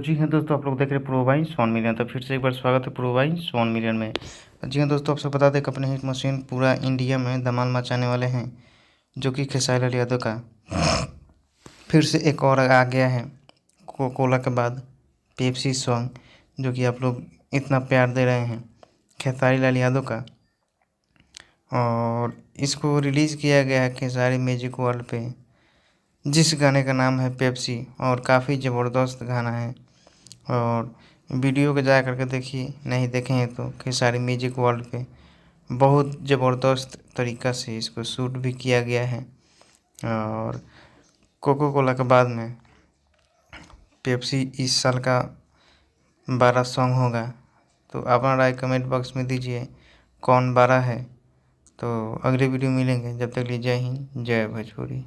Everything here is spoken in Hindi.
जी हाँ दोस्तों, आप लोग देख रहे हैं प्रो बाई 1 मिलियन। तो फिर से एक बार स्वागत है प्रो बाई 1 मिलियन में। जी हाँ दोस्तों, आपसे बता दें कि अपने हिट मशीन पूरा इंडिया में धमाल मचाने वाले हैं, जो कि खेसारी लाल यादव का फिर से एक और आ गया है कोला के बाद पेप्सी सॉन्ग, जो कि आप लोग इतना प्यार दे रहे हैं खेसारी लाल यादव का। और इसको रिलीज़ किया गया है खेसारी म्यूजिक वर्ल्ड पे, जिस गाने का नाम है पेप्सी, और काफ़ी ज़बरदस्त गाना है। और वीडियो को जा करके देखिए, नहीं देखे हैं तो खेसारी म्यूजिक वर्ल्ड पे बहुत ज़बरदस्त तरीक़ा से इसको शूट भी किया गया है। और कोको कोला के बाद में पेप्सी इस साल का 12 सॉन्ग होगा। तो अपना राय कमेंट बॉक्स में दीजिए कौन 12 है। तो अगले वीडियो मिलेंगे, जब तक लिए जय हिंद जय भोजपुरी।